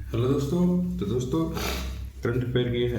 Hello दोस्तों। तो दोस्तों, करंट अफेयर की है,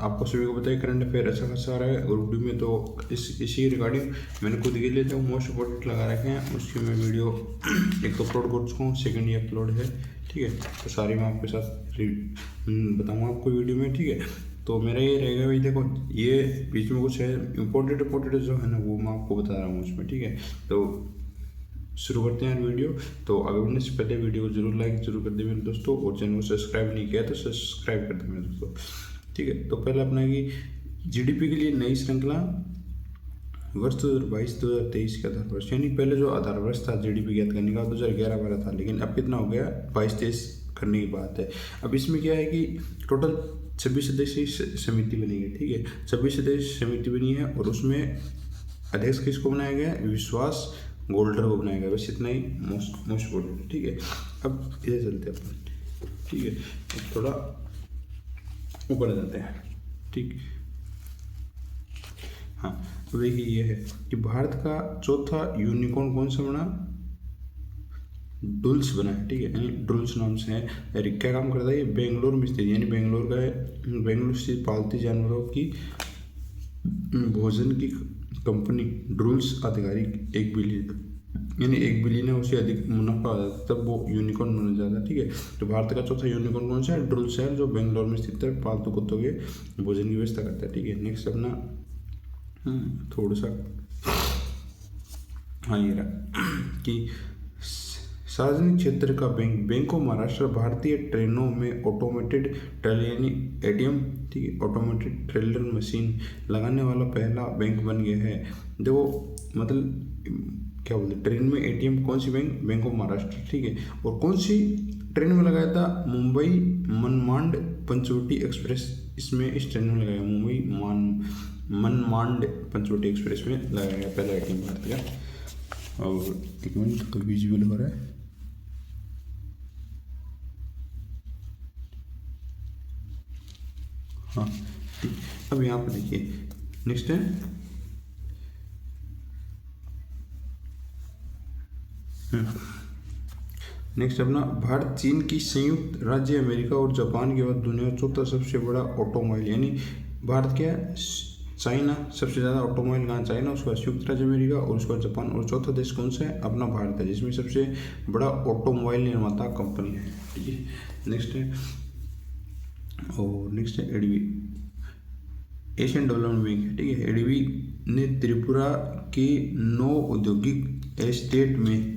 आपको सभी को पता है करंट अफेयर अच्छा खासा आ रहा है और वीडियो में तो इसी रिगार्डिंग मैंने खुद के लिए जो मोस्ट इम्पोर्टेंट लगा रखे हैं उसकी मैं वीडियो एक तो अपलोड कर चुका हूँ, सेकंड ये अपलोड है। ठीक है, तो सारी मैं आपके साथ बताऊँगा आपको वीडियो में। ठीक है, तो मेरा ये रहेगा भाई, देखो ये बीच में कुछ है इम्पोर्टेंट जो है ना वो मैं आपको बता रहा हूँ उसमें। ठीक है, तो शुरू करते हैं वीडियो। तो आगे बढ़ने से पहले वीडियो को जरूर लाइक जरूर कर दे मेरे दोस्तों, और चैनल को सब्सक्राइब नहीं किया तो सब्सक्राइब कर दे मेरे दोस्तों। ठीक है, तो पहले अपना कि जीडीपी के लिए नई श्रृंखला वर्ष 2022-2023 का आधार वर्ष, यानी पहले जो आधार वर्ष था जीडीपी ज्ञात करने का 2011-12 था, लेकिन अब कितना हो गया 22-23 करने की बात है। अब इसमें क्या है कि टोटल 26 सदस्यीय समिति बनेगी। ठीक है, 26 सदस्यीय समिति बनी है और उसमें अध्यक्ष किसको बनाया गया है? विश्वास गोल्डर को बनाया गया। बस इतना ही मोस्ट इम्पोर्टेंट। ठीक है, अब इधर चलते हैं अपन। ठीक है, अब थोड़ा ऊपर जाते हैं। ठीक, हाँ, तो देखिए ये है कि भारत का चौथा यूनिकॉर्न कौन सा बना? डुल्स बना है। ठीक है, यानी डुल्स नाम से है। क्या काम करता है? ये बेंगलोर में स्थित, यानी बेंगलोर का है। बेंगलोर स्थित पालतू जानवरों की भोजन की कंपनी ड्रूल्स आधिकारिक 1 बिलियन, यानी 1 बिलियन है उससे अधिक मुनाफा आ जाता है तब वो यूनिकॉर्न बन जाता है। ठीक है, तो भारत का चौथा यूनिकॉर्न कौन सा है? ड्रूल्स है, जो बेंगलोर में स्थित है, पालतू कुत्तों के भोजन की व्यवस्था करता है। ठीक है, नेक्स्ट अपना थोड़ा सा, हाँ ये रहा कि सार्वजनिक क्षेत्र का बैंक ऑफ महाराष्ट्र भारतीय ट्रेनों में ऑटोमेटेड ट्रेलर यानी एटीएम, ठीक है, ऑटोमेटेड ट्रेलर मशीन लगाने वाला पहला बैंक बन गया है। देखो मतलब क्या बोलते, ट्रेन में एटीएम कौन सी बैंक ऑफ महाराष्ट्र। ठीक है, और कौन सी ट्रेन में लगाया था? मुंबई मनमाड पंचवटी एक्सप्रेस, इसमें इस ट्रेन में लगाया, मुंबई मनमाड पंचवटी एक्सप्रेस में लगाया गया पहला एटीएम भारत का। और एक मिनट, तो विजुअल हो रहा है। हाँ ठीक, अब यहाँ पर देखिए नेक्स्ट है नेक्स्ट अपना भारत चीन की संयुक्त राज्य अमेरिका और जापान के बाद दुनिया का चौथा सबसे बड़ा ऑटोमोबाइल, यानी भारत क्या है? चाइना सबसे ज़्यादा ऑटोमोबाइल कहाँ? चाइना, उसके बाद संयुक्त राज्य अमेरिका और उसके बाद जापान, और चौथा देश कौन सा है? अपना भारत है, जिसमें सबसे बड़ा ऑटोमोबाइल निर्माता कंपनी है। ठीक है, नेक्स्ट है, और नेक्स्ट है एडीबी, एशियन डेवलपमेंट बैंक है। ठीक है, एडीबी ने त्रिपुरा के 9 औद्योगिक एस्टेट में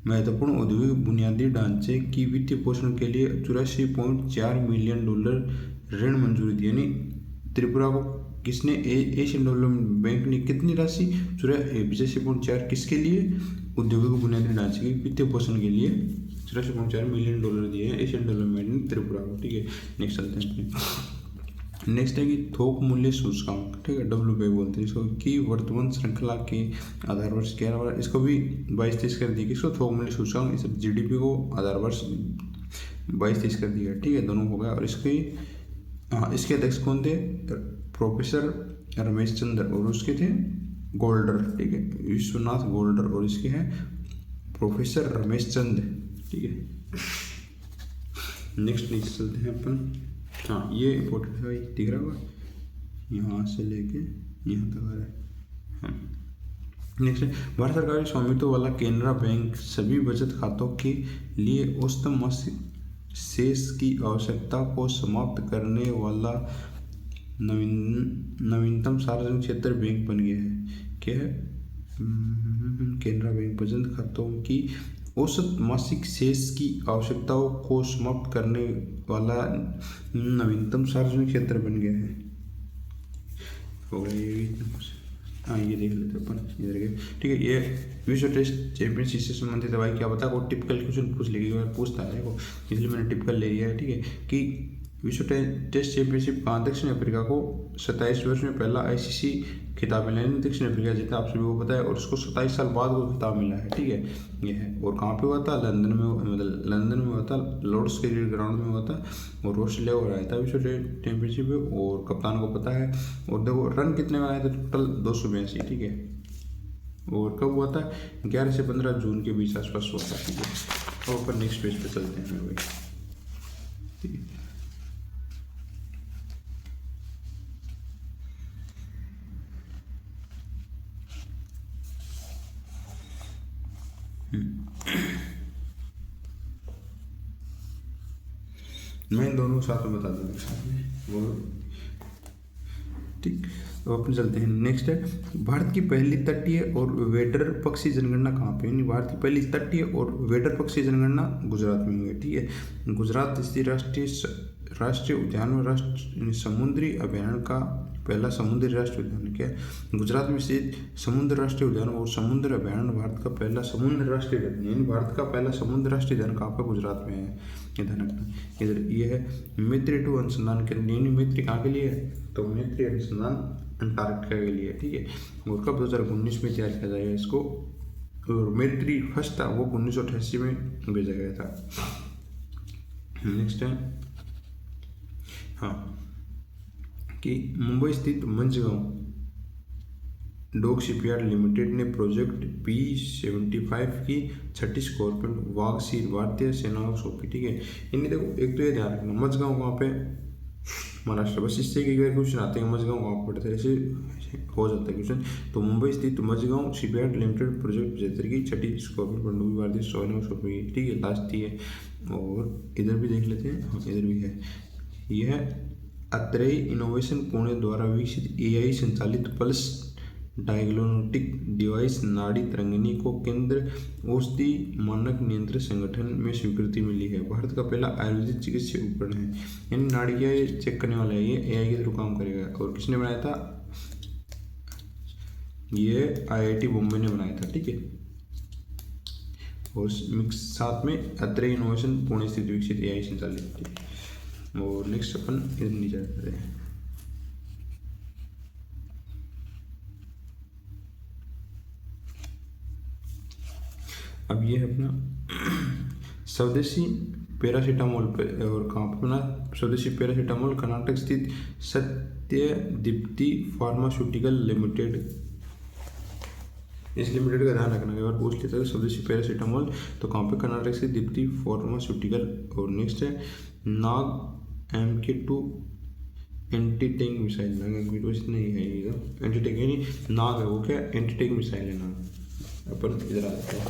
महत्वपूर्ण औद्योगिक बुनियादी ढांचे की वित्तीय पोषण के लिए $84.4 मिलियन ऋण मंजूरी दी। यानी त्रिपुरा को किसने? एशियन डेवलपमेंट बैंक ने कितनी राशि? 84.4 किसके लिए? औद्योगिक बुनियादी ढांचे के वित्तीय पोषण के लिए 84.4 मिलियन डॉलर दिए हैं एशियन डेवलपमेंट ने त्रिपुरा को। ठीक है, नेक्स्ट चलते हैं अपने। नेक्स्ट है कि थोक मूल्य सूचकांक, ठीक है, WPI बोलते हैं इसको, की वर्तमान श्रृंखला के आधार वर्ष क्या है? इसको भी 22-23 कर दिया। किसको? थोक मूल्य सूचकांक। इस जीडीपी को आधार वर्ष 22-23 कर दिया। ठीक है, दोनों हो गया। और इसके इसके अध्यक्ष कौन थे? प्रोफेसर रमेश चंद्र, और उसके थे गोल्डर। ठीक है, विश्वनाथ गोल्डर, और इसके हैं प्रोफेसर रमेश चंद्र। ठीक है, नेक्स्ट चलते हैं अपन। हाँ, ये इम्पोर्टेंट है भाई, दिख रहा होगा, यहाँ से लेके यहाँ तक आ रहा है। हाँ, नेक्स्ट है, भारत सरकारी स्वामित्व वाला केनरा बैंक सभी बचत खातों के लिए औसतन मासिक शेष की आवश्यकता को समाप्त करने वाला नवीनतम सार्वजनिक क्षेत्र बैंक बन गया है। क्या है? केनरा बैंक बचत खातों की औसत मासिक शेष की आवश्यकताओं को समाप्त करने वाला नवीनतम सार्वजनिक क्षेत्र बन गया है। हो गया ये भी। हाँ, ये देख लेते अपन इधर के। ठीक है, ये विश्व टेस्ट चैंपियनशिप से संबंधित है भाई। क्या पता को टिपिकल क्वेश्चन पूछ लेगी, पूछता है देखो, इसलिए मैंने टिपिकल ले लिया है। ठीक है, कि विश्व टेस्ट चैंपियनशिप कहाँ? दक्षिण अफ्रीका को 27 वर्ष में पहला ICC खिताब मिला है। दक्षिण अफ्रीका जीता, आप सभी को पता है, और उसको 27 साल बाद वो खिताब मिला है। ठीक है, ये है। और कहाँ पे हुआ था? लंदन में, मतलब लंदन में हुआ था, लॉर्ड्स क्रिकेट ग्राउंड में हुआ था, और ऑस्ट्रेलिया को हराया था विश्व चैंपियनशिप में, और कप्तान को पता है। और देखो रन कितने बनाए थे? टोटल 282। ठीक है, और कब हुआ था? 11 से 15 जून के बीच आसपास हुआ था। ठीक है, और ऊपर नेक्स्ट पेज पे चलते हैं मेरे भाई। ठीक है। मैं इन दोनों को साथ में बता दूंगा साथ में वो। ठीक, अब अपन चलते हैं नेक्स्ट है भारत की पहली तटीय और वेटर पक्षी जनगणना कहाँ पे, यानी भारत की पहली तटीय और वेटर पक्षी जनगणना गुजरात में हुई है। ठीक है, गुजरात स्थित राष्ट्रीय उद्यान में राष्ट्र समुद्री अभयारण्य का पहला समुद्री राष्ट्रीय उद्यान क्या है। गुजरात में स्थित समुद्र राष्ट्रीय उद्यान और समुद्र अभयारण्य भारत का पहला समुद्र राष्ट्रीय उद्यान, यानी भारत का पहला समुद्र राष्ट्रीय उद्यान कहाँ पर, गुजरात में है। ये ध्यान रखना। इधर ये है मैत्री 2 अनुसंधान केंद्र, यानी मैत्री कहाँ के लिए है, तो मैत्री अनुसंधान अंटार्कटिका के लिए। ठीक है, और कब 2019 में तैयार किया जाएगा इसको, और मैत्री फर्स्ट था वो 1988 में भेजा गया था। नेक्स्ट है हाँ कि मुंबई स्थित मंझगांव डॉक शिपयार्ड लिमिटेड ने प्रोजेक्ट P-75 की 6ठी स्कॉर्पियन वाघ सीर भारतीय सेना को सौंपी। ठीक है, इन्हें देखो एक तो ये ध्यान रखना मंझगांव वहाँ पे महाराष्ट्र, बस इससे कई बार क्वेश्चन आते हैं मंझगांव वहाँ पड़ता है, ऐसे हो जाता है क्वेश्चन। तो मुंबई स्थित मंझगांव शिपयार्ड लिमिटेड प्रोजेक्ट 75 की 6ठी स्कॉर्पियन पनडुब्बी भारतीय सेना को सौंपी। ठीक है, लास्ट ही है। और इधर भी देख लेते हैं, हाँ इधर भी है। यह अत्रेय इनोवेशन पुणे द्वारा विकसित AI संचालित पल्स डायग्नोस्टिक डिवाइस नाड़ी तरंगिणी को केंद्र औषधि मानक नियंत्रण संगठन में स्वीकृति मिली है। भारत का पहला आयुर्वेदिक चिकित्सा उपकरण है, यानी नाड़ी का ये चेक करने वाला है, ये AI के थ्रू काम करेगा। और किसने बनाया था, ये IIT बॉम्बे ने बनाया था। ठीक है, और साथ में अत्रेय इनोवेशन पुणे स्थित विकसित AI संचालित। और नेक्स्ट अपन इधर नीचे जाते हैं। अब ये है अपना स्वदेशी पैरासीटामोल पे, और कहाँ पर बना स्वदेशी पैरासीटामोल, कर्नाटक स्थित सत्य दीप्ति फार्मास्यूटिकल लिमिटेड। इस लिमिटेड का ध्यान रखना, अगर पूछ लेता है स्वदेशी पैरासीटामोल तो कहाँ पे, कर्नाटक से दीप्ति फार्मास्यूटिकल। और नेक्स्ट है नाग MK2 एंटी टैंक मिसाइल, नाग नहीं है ये तो एंटी टैंक, यानी नाग है वो क्या, एंटी टैंक मिसाइल है नाग। अपन इधर आते हैं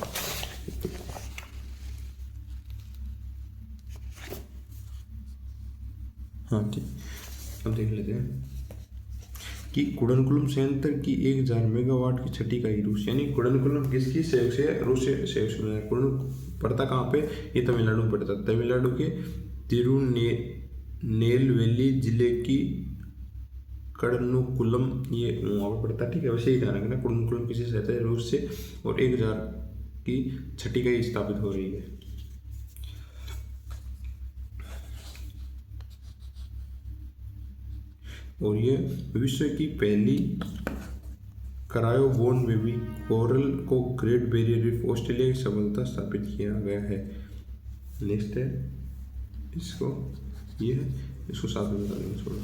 हाँ ठीक, अब देख लेते हैं कि कुडनकुलम संयंत्र की 1000 मेगावाट की 6ठी इकाई रूस, यानी कुडनकुलम किसकी सहयोग से, रूस से सहयोग से। कुडन पड़ता कहाँ पे, ये तमिलनाडु में पड़ता, तमिलनाडु के तिरुनेलवेली जिले की कडनुकुलम ये वहाँ पर पड़ता। ठीक है, वैसे ही ध्यान रखना कुडनकुलम किसी सहायता है रूस से, और 1000 की 6ठी इकाई स्थापित हो रही है। और ये विश्व की पहली क्रायोबोन बेबी कोरल को ग्रेट बैरियर रीफ ऑस्ट्रेलिया की सफलता स्थापित किया गया है। नेक्स्ट है इसको, ये है इसको साथ में बता देंगे थोड़ा।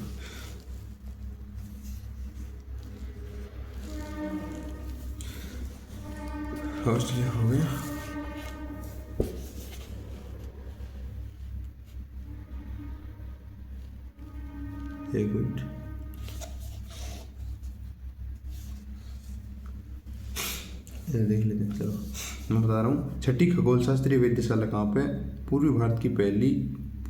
ऑस्ट्रेलिया हो गया, एक मिनट, देख लेते हैं। चलो मैं बता रहा हूँ, 6ठी खगोल शास्त्रीय वेधशाला कहाँ पे, पूर्वी भारत की पहली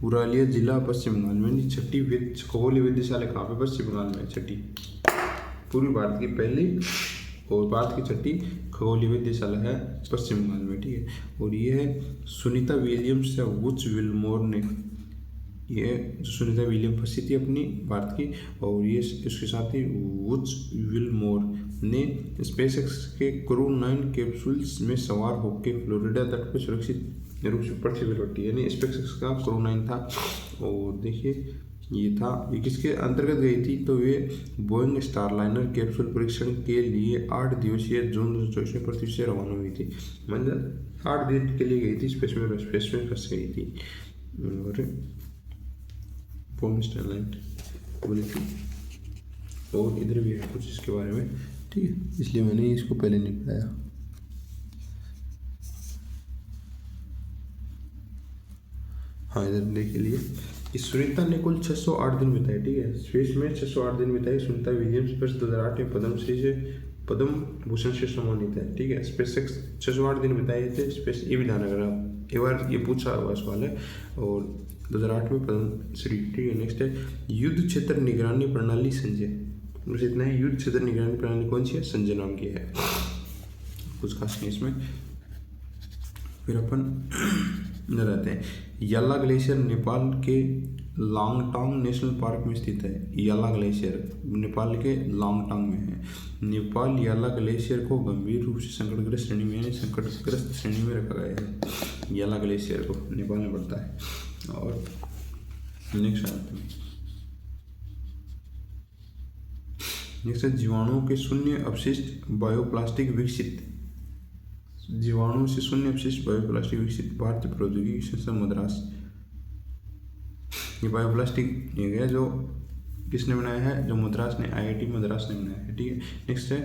पुरालिया जिला पश्चिम बंगाल में। 6ठी खगोलीय वेधशाला कहाँ पे, पश्चिम बंगाल में। 6ठी पूर्वी भारत की पहली और भारत की 6ठी खगोलीय वेधशाला है पश्चिम बंगाल में। ठीक है, और ये है सुनीता विलियम्स या वुड्स विलमोर ने, ये जो सुनीता विलियम फंसी थी अपनी भारत की, और ये इसके साथ ही वुड्स विलमोर ने स्पेसएक्स के क्रू 9 कैप्सूल्स में सवार होकर फ्लोरिडा तट पर सुरक्षित रूप से पृथ्वी पर लौटी, यानी स्पेसएक्स का क्रू 9 था। और देखिए ये था, ये किसके अंतर्गत गई थी, तो ये बोइंग स्टारलाइनर कैप्सूल परीक्षण के लिए 8 दिवसीय जून 2024 में पृथ्वी से रवाना हुई थी। मतलब 8 दिन के लिए गई थी, स्पेस में फंस गई थी और बोइंग स्टारलाइनर बोली थी। और इधर भी है कुछ इसके बारे में, ठीक है, इसलिए मैंने इसको पहले नहीं पढ़ाया। हाँ इधर देख लिए कि सुनीता ने कुल 608 दिन बिताए, ठीक है, स्पेस में 608 दिन बिताए। सुनीता विलियम्स वर्ष 2008 में पद्म भूषण से सम्मानित है, ठीक है। स्पेस एक्स 608 दिन बिताए थे स्पेस, ये भी ध्यान रखना आप, एक बार ये पूछा हुआ सवाल है। और 2008 में पद्म श्री, ठीक है। नेक्स्ट है युद्ध क्षेत्र निगरानी प्रणाली संजय, बस इतना है। युद्ध क्षेत्र निगरानी प्रणाली कौन सी है? संजय नाम की है, कुछ खास नहीं इसमें। फिर अपन इधर रहते हैं। याला ग्लेशियर नेपाल के लांगटांग नेशनल पार्क में स्थित है। याला ग्लेशियर नेपाल के लांगटांग में है। नेपाल याला ग्लेशियर को गंभीर रूप से संकटग्रस्त श्रेणी में, यानी संकटग्रस्त श्रेणी में रखा गया है। याला ग्लेशियर को नेपाल में पड़ता है। और नेक्स्ट आते हैं, नेक्स्ट है जीवाणुओं के शून्य अपशिष्ट बायोप्लास्टिक विकसित। जीवाणु से शून्य अपशिष्ट बायोप्लास्टिक विकसित, भारतीय प्रौद्योगिकी संस्थान मद्रास। ये बायोप्लास्टिक ये गया जो किसने बनाया है? जो मद्रास ने, IIT मद्रास ने बनाया है, ठीक है। नेक्स्ट है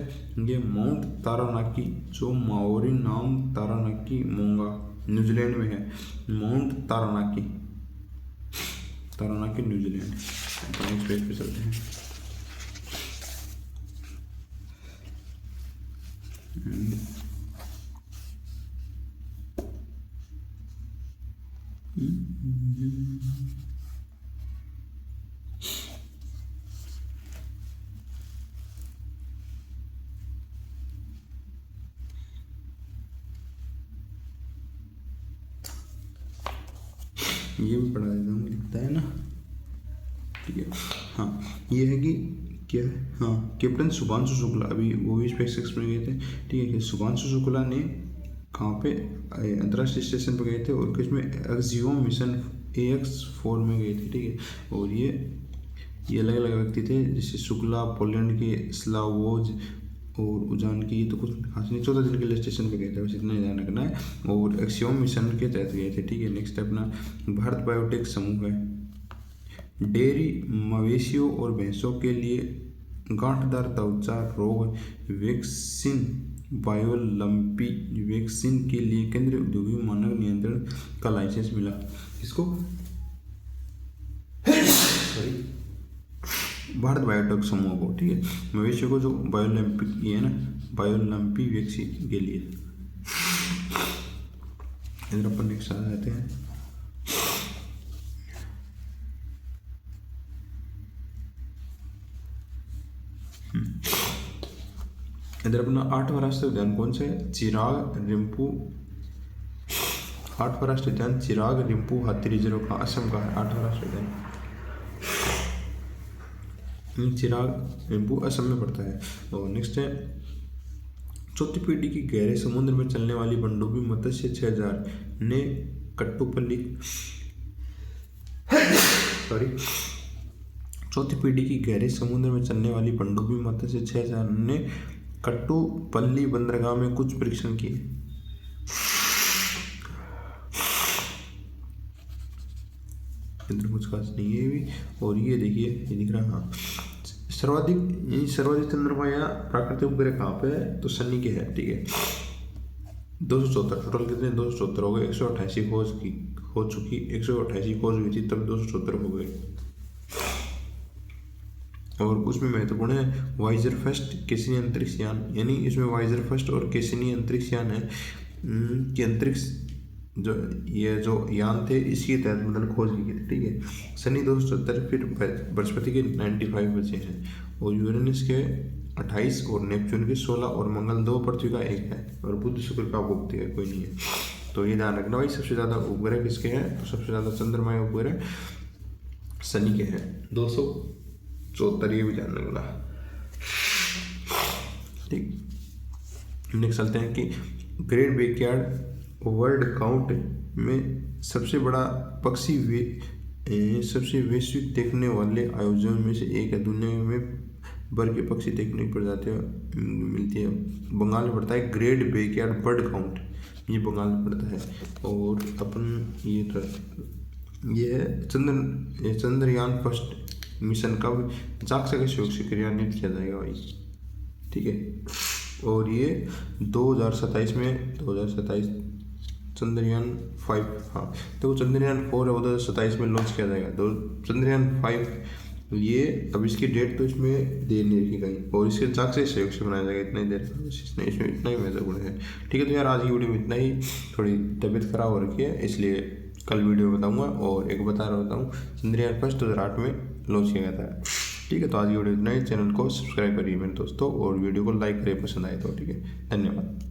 ये माउंट तारानाकी, जो माओरी नाम तारानाकी मोंगा न्यूजीलैंड में है। Mount Taranaki, Taranaki New Zealand. Next page पे चलते हैं। ये भी पढ़ा देता हूँ, लिखता है ना, ठीक है। हाँ ये है कि क्या है, हाँ कैप्टन शुभांशु शुक्ला, अभी वो भी स्पेस एक्स में गए थे, ठीक है। कि शुभांशु शुक्ला ने कहाँ पे? अंतर्राष्ट्रीय स्टेशन पर गए थे और किसमें? एक्सियोम मिशन AX4 में गए थे, ठीक है। और ये अलग अलग व्यक्ति थे, जैसे शुक्ला पोलैंड के स्लावोज और उजान की, तो कुछ खास नहीं, 14 दिन के लिए स्टेशन पे गए थे, बस इतना ही ध्यान रखना है। और एक्सियोम मिशन के तहत गए थे, ठीक है। नेक्स्ट अपना भारत बायोटेक समूह है। डेयरी मवेशियों और भैंसों के लिए गांठदार त्वचा रोग वैक्सीन बायोलम्पी वैक्सीन के लिए केंद्रीय औद्योगिक मानक नियंत्रण का लाइसेंस मिला। इसको सॉरी भारत बायोटेक समूह को, ठीक है। मवेशियों को जो बायोलम्पिक ये है ना, बायोलम्पी वैक्सीन के लिए। इधर अपन नेक्स्ट आ जाते हैं। इधर अपना 8वां राष्ट्रीय उद्यान कौन सा है? चिराग रिम्पू। 8वां राष्ट्रीय उद्यान चिराग रिम्पू हाथी रिजर्व का असम का है 8वां राष्ट्रीय उद्यान। चिराग रिम्पू असम में पड़ता है। और नेक्स्ट है चौथी पीढ़ी की गहरे समुद्र में चलने वाली पनडुब्बी मत्स्य 6000 ने कट्टुपल्ली सॉरी चौथी पीढ़ी की गहरे समुद्र में चलने वाली पनडुब्बी मत्स्य 6000 ने कट्टुपल्ली बंदरगाह में कुछ परीक्षण किए। इधर कुछ खास नहीं है भी। और ये देखिए, ये दिख रहा, हाँ सर्वाधिक चंद्रमा या प्राकृतिक उपग्रह कहाँ पे है? तो शनि के है, ठीक है। 274 टोटल कितने? 274 हो गए। 188 खोज की हो चुकी, 188 खोज हुई थी तब 274 हो गए। और उसमें महत्वपूर्ण है वाइजर फर्स्ट कैसिनी अंतरिक्ष यान, यानी इसमें वाइजर फर्स्ट और कैसिनी अंतरिक्ष यान है कि अंतरिक्ष जो ये जो यान थे इसके तहत मतलब खोज की गई थी, ठीक है। शनि 270, फिर बृहस्पति के 95 बचे हैं, और यूरेनस के 28 और नेपच्यून के 16 और मंगल 2, पृथ्वी का 1 है, और बुध शुक्र का गुप्त है, कोई नहीं है। तो ये ध्यान रखना भाई। सबसे ज़्यादा उपग्रह किसके हैं? तो सबसे ज़्यादा चंद्रमा उपग्रह शनि के हैं 274, ये भी ध्यान रखना, ठीक। नेक्स्ट चलते हैं कि ग्रेट बैकयार्ड वर्ल्ड काउंट में सबसे बड़ा पक्षी सबसे वैश्विक देखने वाले आयोजनों में से एक है। दुनिया में बर के पक्षी देखने की प्रजातियाँ मिलती है। बंगाल में पड़ता है ग्रेट बैकयार्ड बर्ड काउंट, ये बंगाल में पड़ता है। और अपन ये है चंद्रयान फर्स्ट मिशन कब जाक्सा के सहयोग से क्रियान्वित किया जाएगा भाई, ठीक है। और ये 2027 में चंद्रयान 5, हाँ तो चंद्रयान 4 है वो 2027 में लॉन्च किया जाएगा। तो चंद्रयान 5 ये अब इसकी डेट तो इसमें दे नहीं रखी कहीं, और इसके चाक्षुष सहयोग से बनाया जाएगा, इतना ही देर इसमें इतना ही महत्वपूर्ण है। ठीक है, तो यार आज की वीडियो में इतना ही। थोड़ी तबीयत खराब हो रखी है इसलिए कल वीडियो बताऊंगा। और एक बता रहा बताऊँ, चंद्रयान 5 2008 में लॉन्च किया गया था। ठीक है, तो आज की वीडियो इतना ही। चैनल को सब्सक्राइब करिए मेरे दोस्तों, और वीडियो को लाइक करिए पसंद आए तो। ठीक है, धन्यवाद।